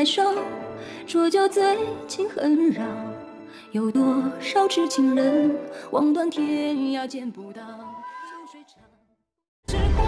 手，说就最近很绕，有多少痴情人望断天涯见不到，秋水长时光。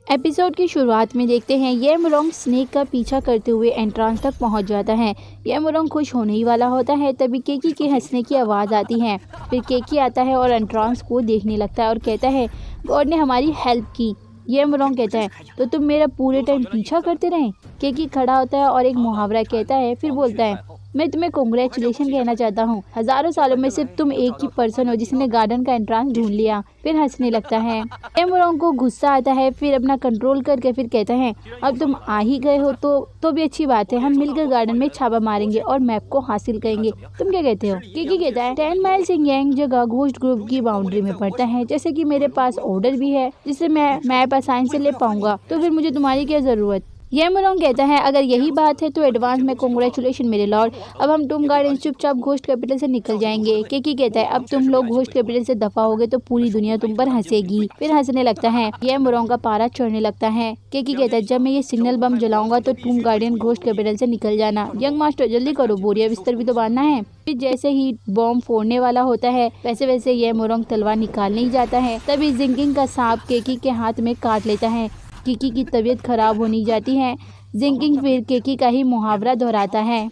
episode की शुरुआत में देखते हैं येमरॉन्ग स्नेक का पीछा करते हुए एंट्रांस तक पहुंच जाता है। येमरॉन्ग खुश होने ही वाला होता है, तभी केकी के हंसने की आवाज़ आती है। फिर केकी आता है और एंट्रांस को देखने लगता है और कहता है गॉड ने हमारी हेल्प की। येमरॉन्ग कहता है तो तुम मेरा पूरे टाइम पीछा करते रहे। केकी खड़ा होता है और एक मुहावरा कहता है, फिर बोलता है मैं तुम्हें कांग्रेचुलेशन कहना चाहता हूँ। हजारों सालों में सिर्फ तुम एक ही पर्सन हो जिसने गार्डन का एंट्रांस ढूंढ लिया। फिर हंसने लगता है। येमरॉन्ग को गुस्सा आता है, फिर अपना कंट्रोल करके फिर कहता है अब तुम आ ही गए हो तो भी अच्छी बात है, हम मिलकर गार्डन में छापा मारेंगे और मैप को हासिल करेंगे। तुम क्या कहते हो? केकी कहता है 10 माइल से यांग जगह घोस्ट ग्रुप की बाउंड्री में पड़ता है, जैसे कि मेरे पास ऑर्डर भी है जिससे मैं मैप आसानी से ले पाऊंगा, तो फिर मुझे तुम्हारी क्या जरूरत। येमरॉन्ग कहता है अगर यही बात है तो एडवांस में कांग्रेचुलेशन मेरे लॉर्ड, अब हम टूम गार्डन चुपचाप घोस्ट कैपिटल से निकल जाएंगे। केकी कहता है अब तुम लोग घोस्ट कैपिटल से दफा होगे तो पूरी दुनिया तुम पर हंसेगी। फिर हंसने लगता है। येमरॉन्ग का पारा चढ़ने लगता है। केकी कहता है जब मैं ये सिग्नल बम जलाऊंगा तो टूम गार्डन घोस्ट कैपिटल से निकल जाना। यंग मास्टर जल्दी करो, बोरिया बिस्तर भी तो बांधना है। फिर जैसे ही बॉम्ब फोड़ने वाला होता है वैसे वैसे येमरॉन्ग तलवार निकालने ही जाता है, तभी जिंगिंग का सांप केकी के हाथ में काट लेता है। केकी की तबीयत खराब होने जाती है। जिंगिंग फिर केकी का ही मुहावरा दोहराता है।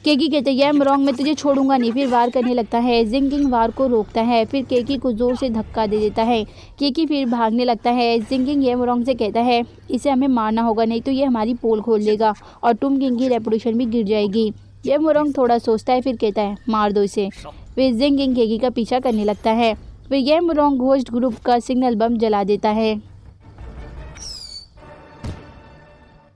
केकी कहते हैं येमरॉन्ग मैं तुझे छोड़ूंगा नहीं, फिर वार करने लगता है। जिंगिंग वार को रोकता है, फिर केकी को जोर से धक्का दे देता है। केकी फिर भागने लगता है। जिंगिंग येमरॉन्ग से कहता है इसे हमें मारना होगा, नहीं तो ये हमारी पोल खोल देगा और टूम किंग की रेपुटेशन भी गिर जाएगी। येमरॉन्ग थोड़ा सोचता है, फिर कहता है मार दो इसे। फिर जिंगिंग केकी का पीछा करने लगता है। फिर येमरॉन्ग घोस्ट ग्रुप का सिग्नल बम जला देता है।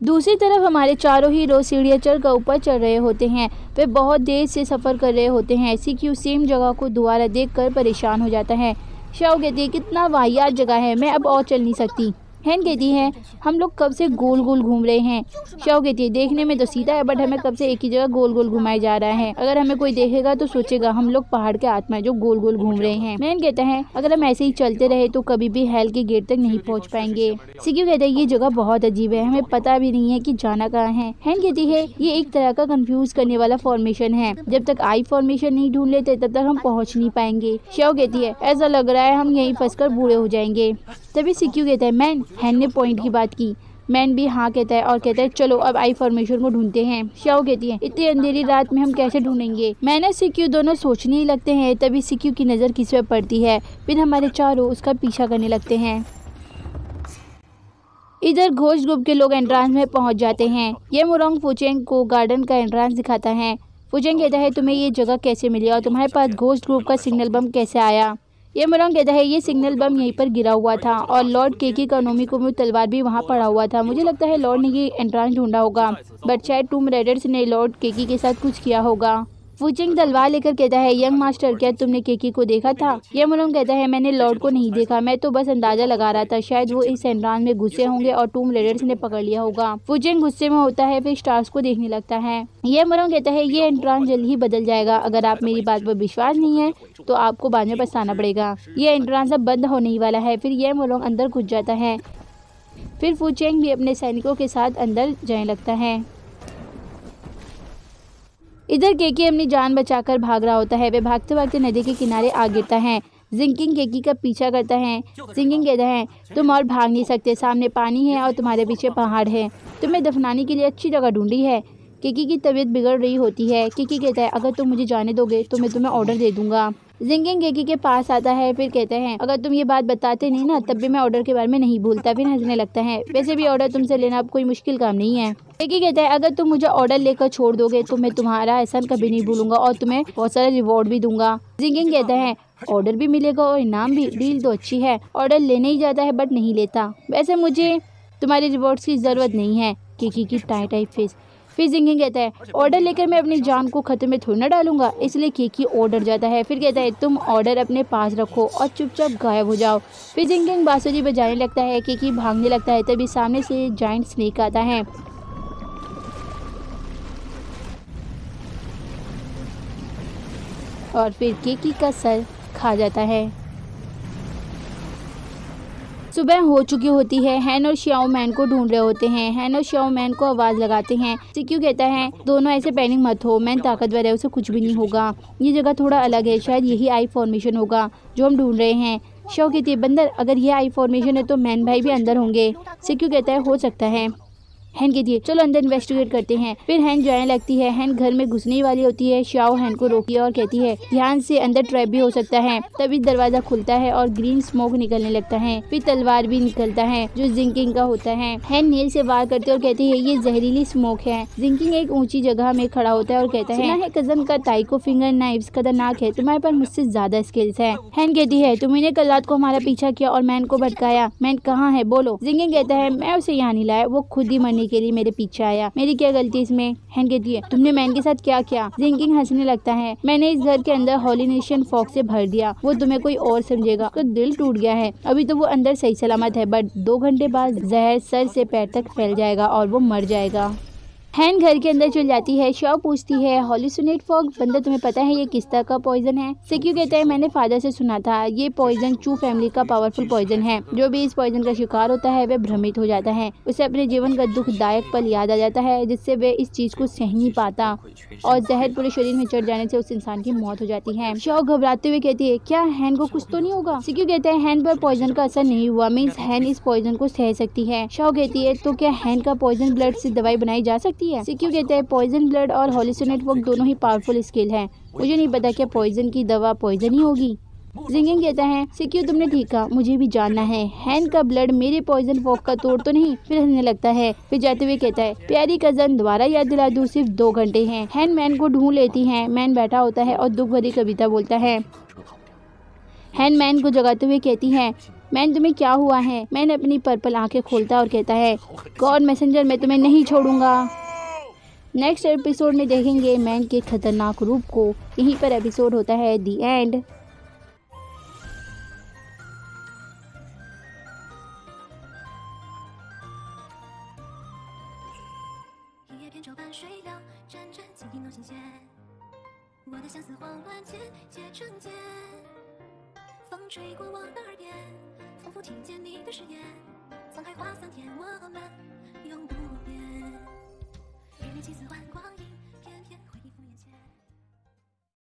दूसरी तरफ हमारे चारों हीरो सीढ़ियाँ चढ़कर ऊपर चढ़ रहे होते हैं। वे बहुत देर से सफ़र कर रहे होते हैं। सीक्यू सेम जगह को दोबारा देखकर परेशान हो जाता है। शाओ कहती है कितना वाहियात जगह है, मैं अब और चल नहीं सकती। हैन कहती है हम लोग कब से गोल गोल घूम रहे हैं। शाओ कहती है देखने में तो सीधा है बट हमें कब से एक ही जगह गोल गोल घुमाया जा रहा है, अगर हमें कोई देखेगा तो सोचेगा हम लोग पहाड़ के आत्मा है जो गोल गोल घूम रहे हैं। मैन कहता है अगर हम ऐसे ही चलते रहे तो कभी भी हेल के गेट तक नहीं पहुंच पाएंगे। सीक्यू कहता है ये जगह बहुत अजीब है, हमें पता भी नहीं है कि जाना कहाँ है। हैन कहती है ये एक तरह का कंफ्यूज करने वाला फॉर्मेशन है, जब तक आई फॉर्मेशन नहीं ढूंढ लेते तब तक हम पहुँच नहीं पाएंगे। शाओ कहती है ऐसा लग रहा है हम यहीं फंसकर बूढ़े हो जाएंगे। तभी सीक्यू कहता है मैन, हैन ने पॉइंट की बात की। मैन भी हाँ कहता है और कहता है चलो अब आई फॉर्मेशन को ढूंढते हैं। शाओ कहती है इतनी अंधेरी रात में हम कैसे ढूंढेंगे। मैंने सीक्यू दोनों सोचने ही लगते हैं। तभी सीक्यू की नज़र किसी पर पड़ती है, फिर हमारे चारों उसका पीछा करने लगते हैं। इधर घोस्ट ग्रुप के लोग एंट्रांस में पहुंच जाते हैं। येमरॉन्ग फुचेंग को गार्डन का एंट्रांस दिखाता है। फुचेंग कहता है तुम्हें ये जगह कैसे मिली और तुम्हारे पास घोस्ट ग्रुप का सिग्नल बम कैसे आया। येमरॉन्ग कहता है ये सिग्नल बम यहीं पर गिरा हुआ था और लॉर्ड केकी का नोमिकुमो तलवार भी वहाँ पड़ा हुआ था। मुझे लगता है लॉर्ड ने ये एंट्रांस ढूंढा होगा, बट शायद टूम रेडर्स ने लॉर्ड केकी के साथ कुछ किया होगा। फुचेंग तलवार लेकर कहता है यंग मास्टर क्या तुमने केकी को देखा था। येमरॉन्ग कहता है मैंने लॉर्ड को नहीं देखा, मैं तो बस अंदाजा लगा रहा था, शायद वो इस एंट्रांस में घुसे होंगे और टूम रेडर्स ने पकड़ लिया होगा। फुचेंग गुस्से में होता है, फिर स्टार्स को देखने लगता है। येमरॉन्ग कहता है ये एंट्रांस जल्द ही बदल जाएगा, अगर आप मेरी बात पर विश्वास नहीं है तो आपको बाद में पछताना पड़ेगा। ये एंट्रांस अब बंद होने ही वाला है। फिर येमरॉन्ग अंदर घुस जाता है। फिर फुचेंग भी अपने सैनिकों के साथ अंदर जाने लगता है। इधर केकी अपनी जान बचाकर भाग रहा होता है। वे भागते भागते नदी के किनारे आ गिरता है। जिंगिंग केकी का पीछा करता है। जिंगिंग कहता है तुम और भाग नहीं सकते, सामने पानी है और तुम्हारे पीछे पहाड़ है, तुम्हें दफनाने के लिए अच्छी जगह ढूंढी है। केकी की तबीयत बिगड़ रही होती है। केकी कहता है अगर तुम मुझे जाने दोगे तो मैं तुम्हें ऑर्डर दे दूंगा। जिंगिंग केकी के पास आता है, फिर कहते हैं अगर तुम ये बात बताते नहीं ना तब भी मैं ऑर्डर के बारे में नहीं भूलता। फिर हंसने लगता है वैसे भी ऑर्डर तुमसे लेना अब कोई मुश्किल काम नहीं है। केकी कहता है अगर तुम मुझे ऑर्डर लेकर छोड़ दोगे तो मैं तुम्हारा एहसान कभी नहीं भूलूंगा और तुम्हें बहुत सारा रिवॉर्ड भी दूंगा। जिंगिंग कहता है ऑर्डर भी मिलेगा और इनाम भी, डील तो अच्छी है। ऑर्डर लेने ही जाता है बट नहीं लेता, वैसे मुझे तुम्हारी रिवॉर्ड्स की जरूरत नहीं है। केकी की टाइट फेस। फिर जिंगिंग कहता है ऑर्डर लेकर मैं अपनी जान को खतरे में थोड़ी ना डालूंगा, इसलिए केकी ऑर्डर जाता है। फिर कहता है तुम ऑर्डर अपने पास रखो और चुपचाप गायब हो जाओ। फिर जिंगिंग बांसुरी बजाने लगता है। केकी भागने लगता है, तभी सामने से जाइंट स्नेक आता है। और फिर केकी का सर खा जाता है। सुबह हो चुकी होती है। हैन और श्याओ मैन को ढूंढ रहे होते हैं। हैन और श्याओ मैन को आवाज लगाते हैं। सिक्यू कहता है दोनों ऐसे पैनिक मत हो, मैन ताकतवर है, उसे कुछ भी नहीं होगा। ये जगह थोड़ा अलग है, शायद यही आई फॉर्मेशन होगा जो हम ढूंढ रहे हैं। श्याओ कहती है बंदर, अगर ये आई फॉर्मेशन है तो मैन भाई भी अंदर होंगे। सिक्यू कहता है हो सकता है। हैन कहती है चलो अंदर इन्वेस्टिगेट करते हैं। फिर हैन जाने लगती है। हैन घर में घुसने वाली होती है। श्याओ हैन को रोकी और कहती है ध्यान से, अंदर ट्रैप भी हो सकता है। तभी दरवाजा खुलता है और ग्रीन स्मोक निकलने लगता है। फिर तलवार भी निकलता है जो जिंकिंग का होता है। हैन नील से वार करती है और कहती है ये जहरीली स्मोक है। जिंकिंग एक ऊंची जगह में खड़ा होता है और कहता है कजन का ताइको फिंगर नाइव्स खतरनाक है, तुम्हारे पास मुझसे ज्यादा स्किल्स है। हैन कहती है तुमने कल रात को हमारा पीछा किया और मैन को भटकाया, मैन कहाँ है बोलो। जिंकिंग कहता है मैं उसे यहाँ नहीं लाया, वो खुद ही मरने के लिए मेरे पीछे आया, मेरी क्या गलती इसमें। हैन कहती है तुमने मैन के साथ क्या किया। जिंकिंग हंसने लगता है मैंने इस घर के अंदर हॉलिनेशन फॉग से भर दिया, वो तुम्हें कोई और समझेगा, तो दिल टूट गया है। अभी तो वो अंदर सही सलामत है, बट 2 घंटे बाद जहर सर से पैर तक फैल जाएगा और वो मर जाएगा। हैन घर के अंदर चल जाती है। श्याओ पूछती है हॉलिसिनेट फॉग बंदर तुम्हें पता है ये किस तरह का पॉइजन है। सिक्यू कहता है मैंने फादर से सुना था, ये पॉइजन चू फैमिली का पावरफुल पॉइजन है। जो भी इस पॉइजन का शिकार होता है वह भ्रमित हो जाता है, उसे अपने जीवन का दुखदायक पल याद आ जाता है जिससे वे इस चीज को सह नहीं पाता और जहर पूरे शरीर में चढ़ जाने से उस इंसान की मौत हो जाती है। श्याओ घबराते हुए कहती है क्या हैन को कुछ तो नहीं होगा। सिक्यू कहता है हैन पर पॉइजन का असर नहीं हुआ, मीन्स हैन इस पॉइजन को सह सकती है। श्याओ कहती है तो क्या हैन का पॉइजन ब्लड से दवाई बनाई जा सकती है। सिक्यू कहता है पॉइजन ब्लड और हॉलिसिनेट फॉग दोनों ही पावरफुल स्किल हैं, मुझे नहीं पता क्या पॉइजन की दवा पॉइजन ही होगी। जिंकिंग कहता है सिक्यू तुमने ठीक कहा, मुझे भी जानना है हैन का ब्लड मेरे पॉइजन फॉग का तोड़ तो नहीं। फिर हंसने लगता है। फिर जाते हुए कहता है प्यारी कजन दोबारा याद दिला दूं, सिर्फ 2 घंटे हैं। हैन मैन को ढूंढ लेती है। मैन बैठा होता है और दुख भरी कविता बोलता है। हैन मैन को जगाते हुए कहती है मैन तुम्हें क्या हुआ है। मैन अपनी पर्पल आंखें खोलता और कहता है गॉड मैसेंजर मैं तुम्हें नहीं छोड़ूंगा। नेक्स्ट एपिसोड में देखेंगे मैन के खतरनाक रूप को। यहीं पर एपिसोड होता है दी एंड।日起4万光